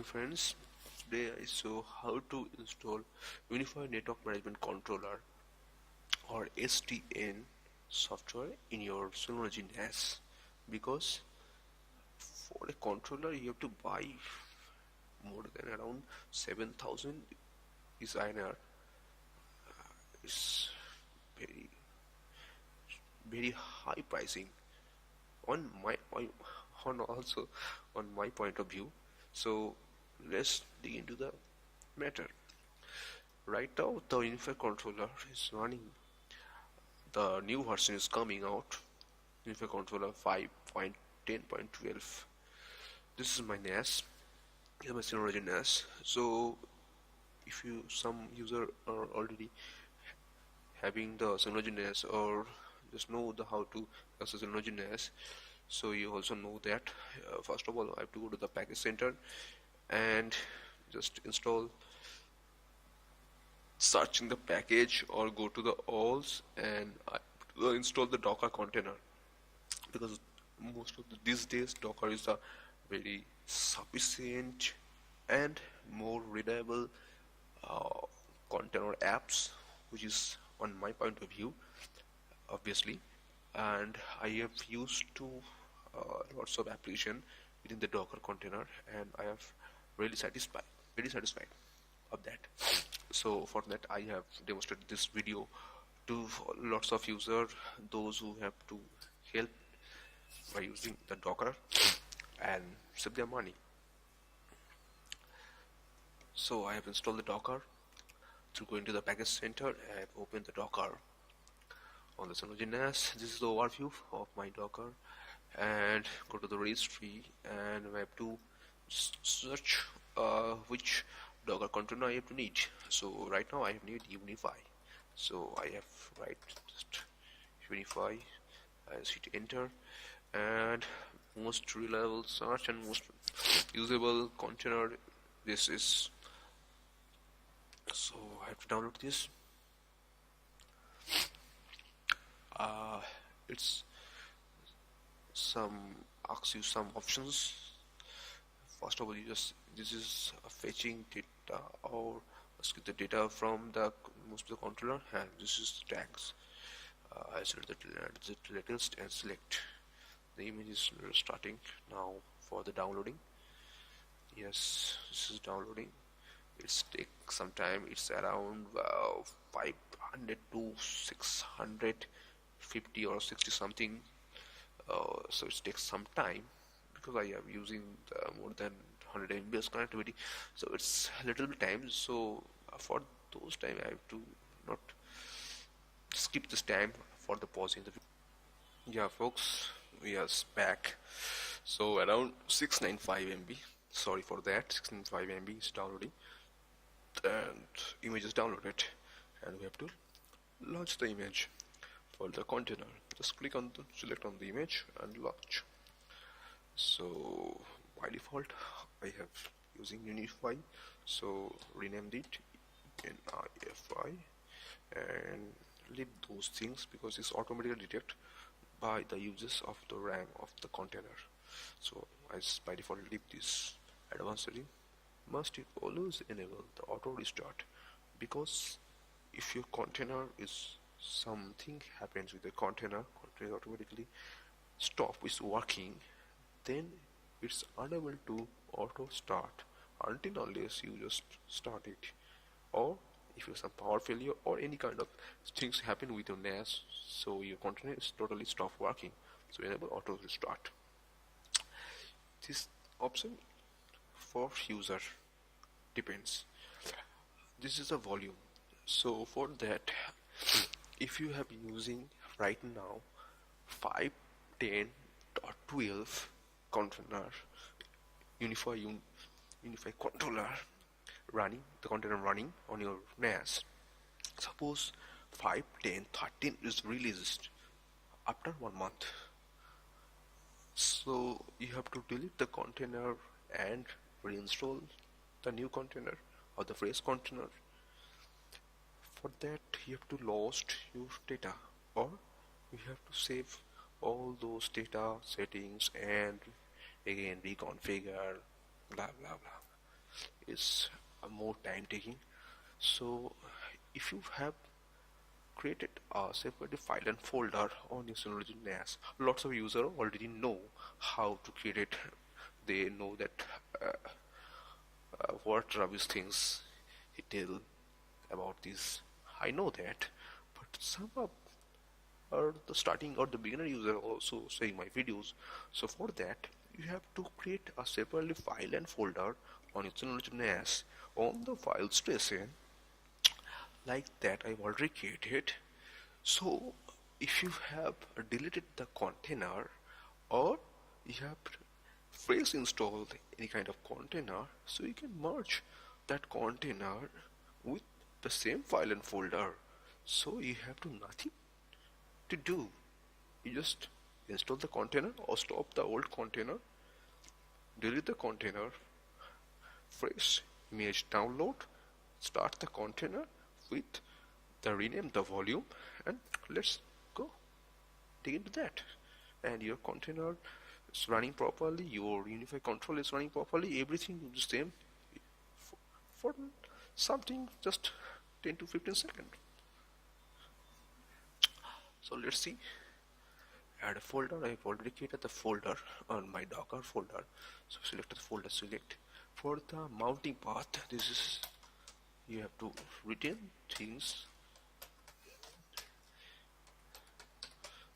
morning friends. Today I show how to install Unified Network Management Controller or SDN software in your Synology NAS, because for a controller you have to buy more than around 7,000 is INR. It's very high pricing on my also on my point of view. So let's dig into the matter. Right now the Unified controller is running, the new version is coming out, Unified controller 5.10.12. This is my NAS, this is my Synology NAS. So if some user are already having the Synology NAS or just know how to access Synology NAS, so you also know that first of all I have to go to the package center and just searching the package, or go to the alls and install the Docker container, because most of these days Docker is a very sufficient and more reliable container apps, which is on my point of view obviously. And I have used to lots of application within the Docker container, and I have really very satisfied of that. So for that I have demonstrated this video to lots of users, those who have to help by using the Docker and save their money. So I have installed the Docker to go into the package center and open the Docker on the Synology NAS. This is the overview of my Docker, and go to the registry and I have to search which Docker container I have to need. So right now I need Unifi, so I have just Unifi, I hit enter, and most reliable search and most usable container this is. So I have to download this. It's asks you some options. First of all, this is fetching data or get the data from the most of the controller, and this is tags. I select the latest and select. The image is starting now for the downloading. Yes, this is downloading. It takes some time. It's around 500 to 650 or 60 something. So it takes some time because I am using more than 100 MB connectivity, so it's a little bit time. So for those time I have to not skip this time for the pausing the video. Yeah folks, we are back. So around 695 MB, sorry for that, 695 MB is downloading and image is downloaded, and we have to launch the image for the container. Just click on select on the image and launch. So by default I have using Unifi, so renamed it NIFI and leave those things because it's automatically detected by the uses of the RAM of the container. So I by default leave this. Advanced setting, must it always enable the auto restart, because if your container is something happens with the container automatically stop is working, then it's unable to auto start until unless you just start it, or if you have some power failure or any kind of things happen with your NAS, so your container is totally stop working. So enable auto restart. This option for user depends. This is a volume. So for that, if you have been using right now 5.10.12 container Unifi controller running, the container running on your NAS, suppose 5.10.13 is released after 1 month, so you have to delete the container and reinstall the new container or the fresh container. For that you have to lost your data, or you have to save all those data settings and again reconfigure blah blah blah. is more time taking. So if you have created a separate file and folder on your Synology NAS, lots of users already know how to create it. They know that what rubbish things he tell about this. I know that, but some are the starting or the beginner user also seeing my videos. So for that, you have to create a separate file and folder on your Synology NAS on the file station like that I've already created. So if you have deleted the container or you have fresh installed any kind of container, so you can merge that container with the same file and folder. So you have to nothing to do. You just install the container or stop the old container, delete the container, fresh image download, start the container with the rename the volume, and let's go dig into that. And your container is running properly, your Unifi control is running properly, everything is the same for something just 10 to 15 seconds. So let's see. Add a folder. I've already created the folder on my Docker folder. So select the folder, select. For the mounting path, this is, you have to retain things.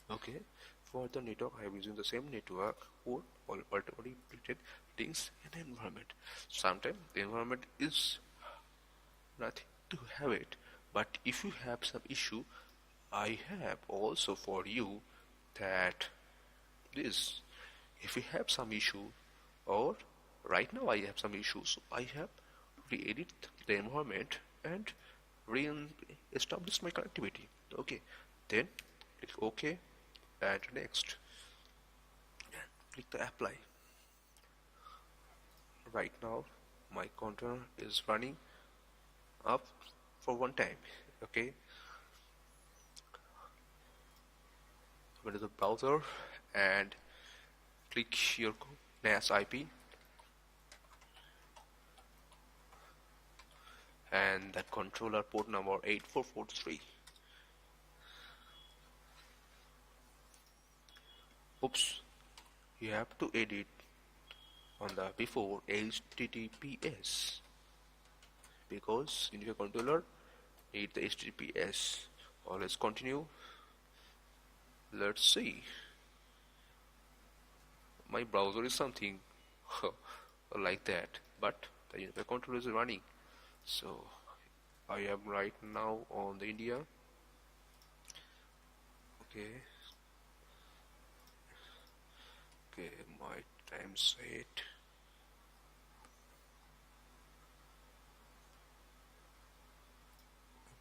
Okay. For the network, I am using the same network or already created things in the environment. Sometimes the environment is nothing to have it, but if you have some issue, I have also for you that this, if you have some issue, or right now I have some issues, so I have re-edit the environment and re-establish my connectivity. Okay, then click OK and next, click the apply. Right now my container is running up for one time. Okay, go to the browser and click your NAS IP and that controller port number 8443. Oops, you have to edit on the before HTTPS because in your controller need the HTTPS. Or let's continue. Let's see. My browser is something like that, but the Unifi controller is running. So I am right now on the India. Okay. Okay, my time set.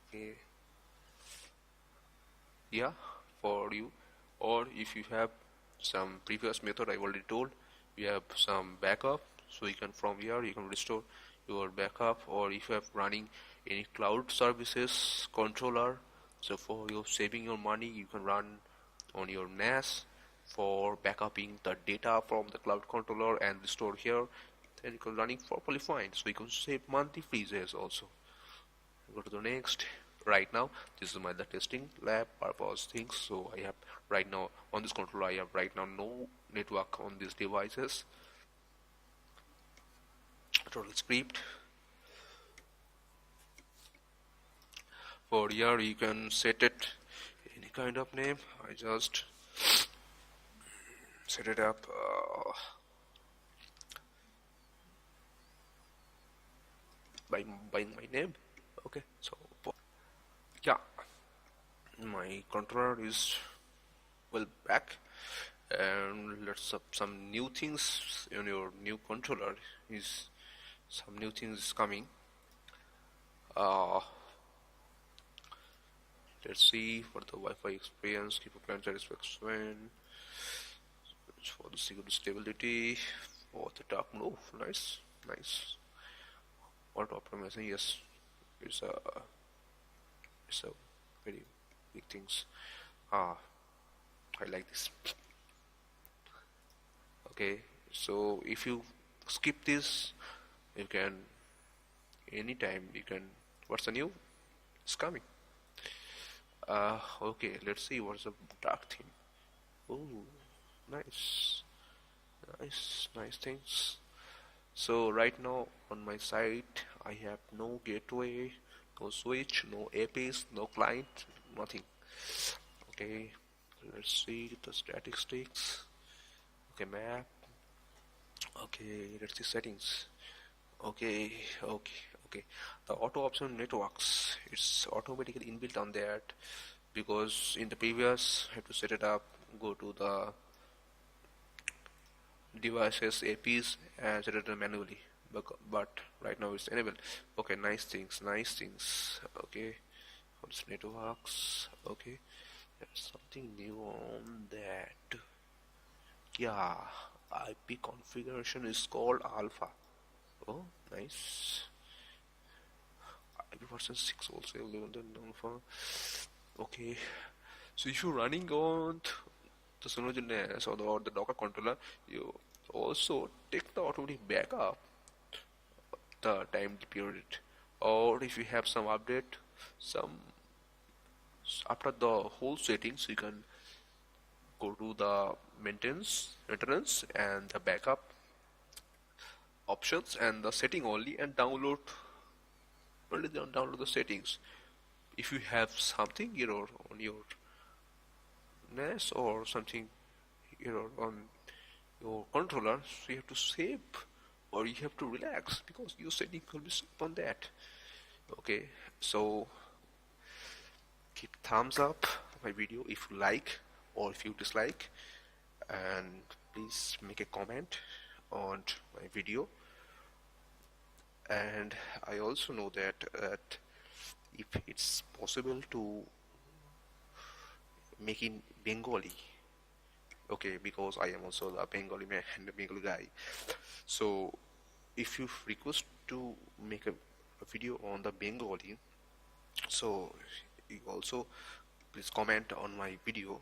Okay. Yeah, for you, or if you have some previous method I already told, you have some backup, so you can from here you can restore your backup, or if you have running any cloud services controller, so for your saving your money you can run on your NAS for backupping the data from the cloud controller and restore here, then you can running properly fine, so you can save monthly freezes also. Go to the next. Right now this is the testing lab purpose things, so I have right now on this controller I have right now no network on these devices. Total script. For here you can set it any kind of name. I just set it up by my name. Okay, so yeah, my controller is well back, and let's up some new things in your new controller. Is some new things coming. Let's see. For the Wi-Fi experience, keep a plan satisfaction, for the security stability, for the dark mode. Nice. Auto optimization, yes, it's a very big things. I like this. Okay, so if you skip this, You can anytime you can. What's the new? It's coming. Okay, let's see what's the dark theme. Oh, nice, nice things. So right now on my site I have no gateway, no switch, no APIs, no client, nothing. Okay, let's see the statistics. Okay, map. Okay, let's see settings. Okay, okay. The auto option networks, it's automatically inbuilt on that, because in the previous I have to set it up, go to the devices APs and set it up manually. But right now it's enabled. Okay, nice things, nice things. Okay, what's networks? Okay, there's something new on that. Yeah, IP configuration is called alpha. Oh, nice. IP version 6 also alpha. Okay, so if you're running on the Synology NAS or the Docker controller, you also take the automatic backup the time period, or if you have some update, some after the whole settings, you can go to the maintenance and the backup options and the setting only, and download the settings. If you have something error on your NAS or something error on your controller, so you have to save or you have to relax, because your setting will be set on that. Okay, so keep thumbs up my video if you like or if you dislike, and please make a comment on my video. And I also know that if it's possible to make in Bengali, okay, because I am also a Bengali man and a Bengali guy, so if you request to make a video on the Bengali, so you also please comment on my video.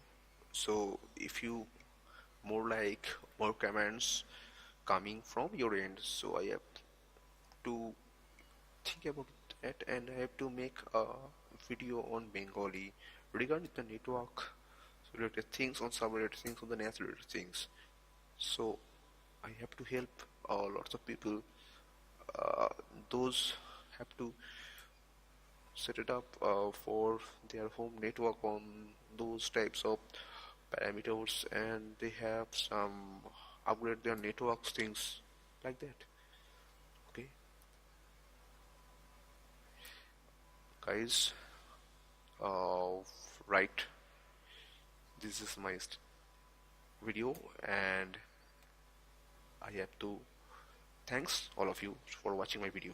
So if you more comments coming from your end, so I have to think about it, and I have to make a video on Bengali regarding the network related things, on some related things, on the NAS related things. So I have to help lots of people. uh, those have to set it up for their home network on those types of parameters, and they have some upgrade their networks things like that. Okay, guys, uh, right, this is my video, and I have to thanks all of you for watching my video.